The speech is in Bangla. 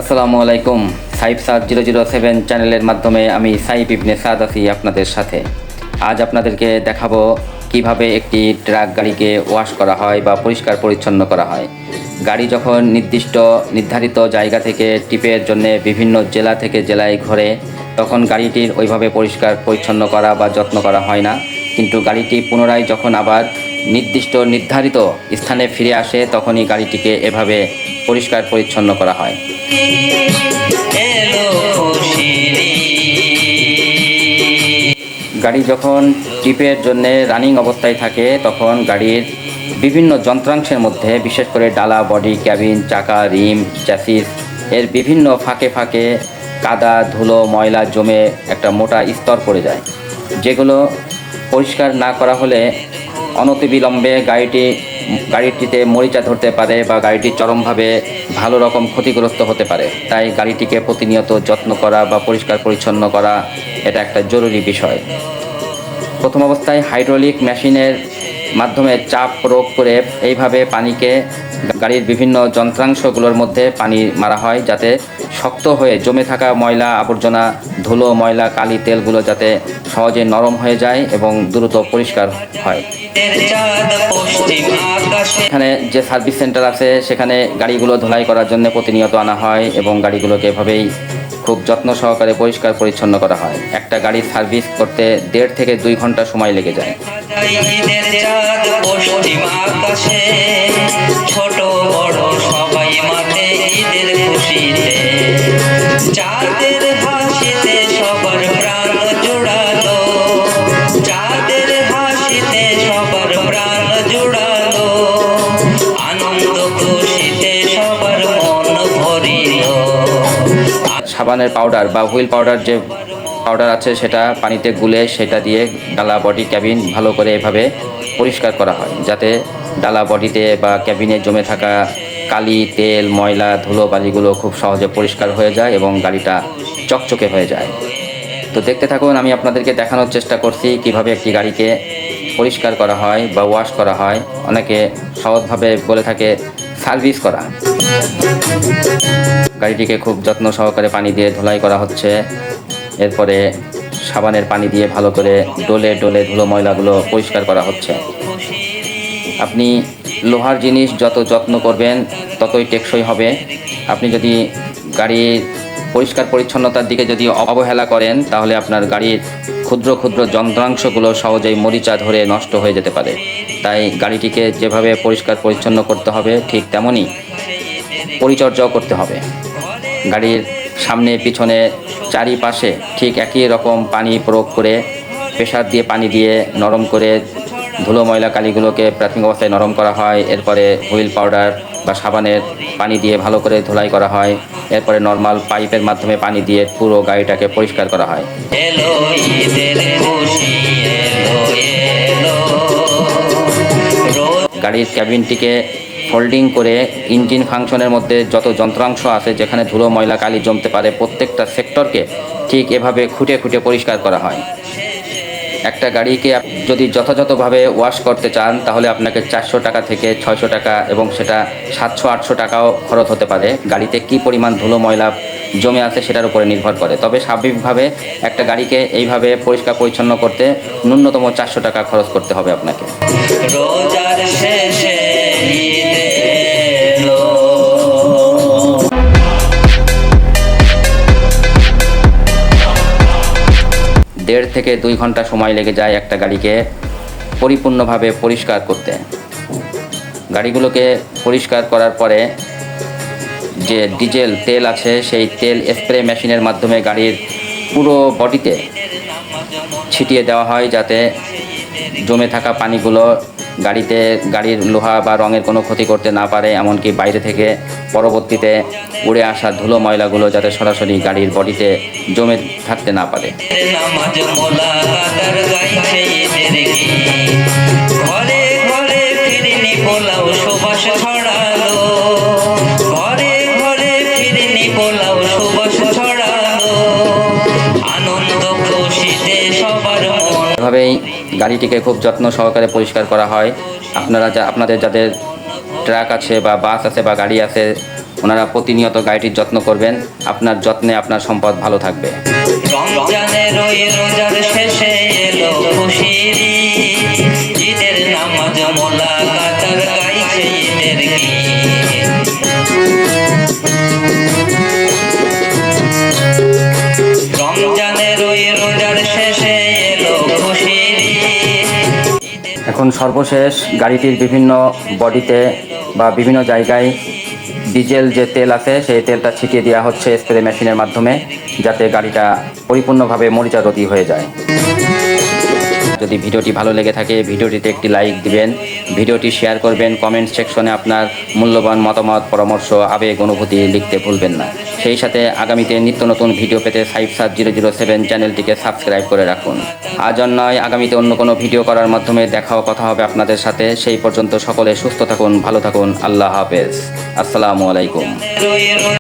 আসসালামু আলাইকুম। সাইফ সাদ 007 চ্যানেলের মাধ্যমে আমি সাইফ ইবনে সাদ আছি আপনাদের সাথে। আজ আপনাদেরকে দেখাবো কিভাবে একটি ট্রাক গাড়িকে ওয়াশ করা হয় বা পরিষ্কার পরিচ্ছন্ন করা হয়। গাড়ি যখন নির্ধারিত জায়গা থেকে ট্রিপের জন্য বিভিন্ন জেলা থেকে জেলায় ঘোরে, তখন গাড়িটির ওইভাবে পরিষ্কার পরিচ্ছন্ন করা বা যত্ন করা হয় না। কিন্তু গাড়িটি পুনরায় যখন আবার নির্ধারিত স্থানে ফিরে আসে, তখনই গাড়িটিকে এভাবে পরিষ্কার পরিচ্ছন্ন করা হয়। গাড়ি যখন ট্রিপের জন্য রানিং অবস্থায় থাকে, তখন গাড়ির বিভিন্ন যন্ত্রাংশের মধ্যে, বিশেষ করে ডালা, বডি, ক্যাবিন, চাকা, রিম, চ্যাসিস এর বিভিন্ন ফাঁকে ফাঁকে কাদা, ধুলো, ময়লা জমে একটা মোটা স্তর পড়ে যায়, যেগুলো পরিষ্কার না করা হলে অনতিবিলম্বে গাড়িটিতে মরিচা ধরতে পারে বা গাড়িটি চরমভাবে ভালো রকম ক্ষতিগ্রস্ত হতে পারে। তাই গাড়িটিকে প্রতিনিয়ত যত্ন করা বা পরিষ্কার পরিচ্ছন্ন করা এটা একটা জরুরি বিষয়। প্রথম অবস্থায় হাইড্রোলিক মেশিনের মাধ্যমে চাপ প্রয়োগ করে এইভাবে পানিকে গাড়ির বিভিন্ন যন্ত্রাংশগুলোর মধ্যে পানি মারা হয়, যাতে শক্ত হয়ে জমে থাকা ময়লা, আবর্জনা, ধুলো, ময়লা, কালি, তেলগুলো যাতে সহজে নরম হয়ে যায় এবং দ্রুত পরিষ্কার হয়। এখানে যে সার্ভিস সেন্টার আছে, সেখানে গাড়িগুলো ধোলাই করার জন্য প্রতিনিয়ত আনা হয় এবং গাড়িগুলোকে এভাবেই খুব যত্ন সহকারে পরিষ্কার পরিচ্ছন্ন করা হয়। একটা গাড়ির সার্ভিস করতে 1.5 থেকে 2 ঘন্টা সময় লেগে যায়। ছোট বড় সবাই মাতে ঈদের খুশিতে, চাঁদের হাসিতে সবার প্রাণ জুড়ালো, চাঁদের হাসিতে সবার প্রাণ জুড়ালো, আনন্দ খুশিতে সবার মন ভরিল। সাবানের পাউডার বা হুইল পাউডার, যে পাউডার আছে সেটা পানিতে গুলে সেটা দিয়ে ডালা, বডি, ক্যাবিন ভালো করে এভাবে পরিষ্কার করা হয়, যাতে ডালা, বডিতে বা ক্যাবিনে জমে থাকা কালি, তেল, ময়লা, ধুলো বালিগুলো খুব সহজে পরিষ্কার হয়ে যায় এবং গাড়িটা চকচকে হয়ে যায়। তো দেখতে থাকুন, আমি আপনাদেরকে দেখানোর চেষ্টা করছি কিভাবে একটি গাড়িকে পরিষ্কার করা হয় বা ওয়াশ করা হয়। অনেকে সহজভাবে বলে থাকে সার্ভিস করা। গাড়িটিকে খুব যত্ন সহকারে পানি দিয়ে ধোলাই করা হচ্ছে। এরপরে সাবানের পানি দিয়ে ভালো করে ডলে ডলে ধুলো ময়লাগুলো পরিষ্কার করা হচ্ছে। আপনি লোহার জিনিস যত যত্ন করবেন ততই টেকসই হবে। আপনি যদি গাড়ির পরিষ্কার পরিচ্ছন্নতার দিকে যদি অবহেলা করেন, তাহলে আপনার গাড়ির ক্ষুদ্র ক্ষুদ্র যন্ত্রাংশগুলো সহজেই মরিচা ধরে নষ্ট হয়ে যেতে পারে। তাই গাড়িটিকে যেভাবে পরিষ্কার পরিচ্ছন্ন করতে হবে, ঠিক তেমনই পরিচর্যাও করতে হবে। গাড়ির সামনে, পিছনে, চারিপাশে ঠিক একই রকম পানি প্রয়োগ করে, প্রেসার দিয়ে পানি দিয়ে নরম করে ধুলো, ময়লা, কালিগুলোকে প্রাথমিক অবস্থায় নরম করা হয়। এরপরে হুইল পাউডার বা সাবানের পানি দিয়ে ভালো করে ধুলাই করা হয়। এরপরে নর্মাল পাইপের মাধ্যমে পানি দিয়ে পুরো গাড়িটাকে পরিষ্কার করা হয়। গাড়ির ক্যাবিনটিকে ফোল্ডিং করে ইঞ্জিন ফাংশনের মধ্যে যত যন্ত্রাংশ আছে, যেখানে ধুলো, ময়লা, কালি জমতে পারে, প্রত্যেকটা সেক্টরকে ঠিক এভাবে খুঁটে খুঁটে পরিষ্কার করা হয়। একটা গাড়িকে যদি যথাযথভাবে ওয়াশ করতে চান, তাহলে আপনাকে 400 টাকা থেকে 600 টাকা এবং সেটা 700-800 টাকাও খরচ হতে পারে। গাড়িতে কী পরিমাণ ধুলো ময়লা জমে আছে সেটার উপরে নির্ভর করে। তবে স্বাভাবিকভাবে একটা গাড়িকে এইভাবে পরিষ্কার পরিচ্ছন্ন করতে ন্যূনতম 400 টাকা খরচ করতে হবে আপনাকে। রোজার শেষে 1.5 থেকে 2 ঘন্টা সময় লেগে যায় একটা গাড়িকে পরিপূর্ণভাবে পরিষ্কার করতে। গাড়িগুলোকে পরিষ্কার করার পরে যে ডিজেল তেল আছে, সেই তেল স্প্রে মেশিনের মাধ্যমে গাড়ির পুরো বডিতে ছিটিয়ে দেওয়া হয়, যাতে জমে থাকা পানিগুলো গাড়ির লোহা বা রঙের কোনো ক্ষতি করতে না পারে। এমনকি বাইরে থেকে পরবর্তীতে উড়ে আসা ধুলো ময়লাগুলো যাতে সরাসরি গাড়ির বডিতে জমে থাকতে না পারে। এভাবেই গাড়িটিকে খুব যত্ন সহকারে পরিষ্কার করা হয়। আপনাদের যাদের ট্রাক আছে বা বাস আছে বা গাড়ি আছে, ওনারা প্রতিনিয়ত গাড়িটির যত্ন করবেন। আপনার যত্নে আপনার সম্পদ ভালো থাকবে। রমজানের ওই রোজার শেষে এলো খুশির ঈদ, ঈদের নামাজ মোলাকাত আর গাইছে ঈদের গীত। রমজানের ওই রোজার শেষে এলো খুশির ঈদ। এখন সর্বশেষ গাড়িটির বিভিন্ন বডিতে বা বিভিন্ন জায়গায় ডিজেল যে তেল আছে সেই তেলটা ছিটিয়ে দেওয়া হচ্ছে স্প্রে মেশিনের মাধ্যমে, যাতে গাড়িটা পরিপূর্ণভাবে মরিচারতি হয়ে যায়। যদি ভিডিওটি ভালো লেগে থাকে ভিডিওটিতে একটি লাইক দিবেন, ভিডিওটি শেয়ার করবেন, কমেন্ট সেকশনে আপনার মূল্যবান মতামত, পরামর্শ, আবেগ, অনুভূতি লিখতে ভুলবেন না। সেই সাথে আগামীতে নিত্য নতুন ভিডিও পেতে 57007 চ্যানেলটিকে সাবস্ক্রাইব করে রাখুন। আজ আর নয়, আগামীতে অন্য কোনো ভিডিও করার মাধ্যমে দেখা ও কথা হবে আপনাদের সাথে। সেই পর্যন্ত সকলে সুস্থ থাকুন, ভালো থাকুন। আল্লাহ হাফেজ। আসসালামু আলাইকুম।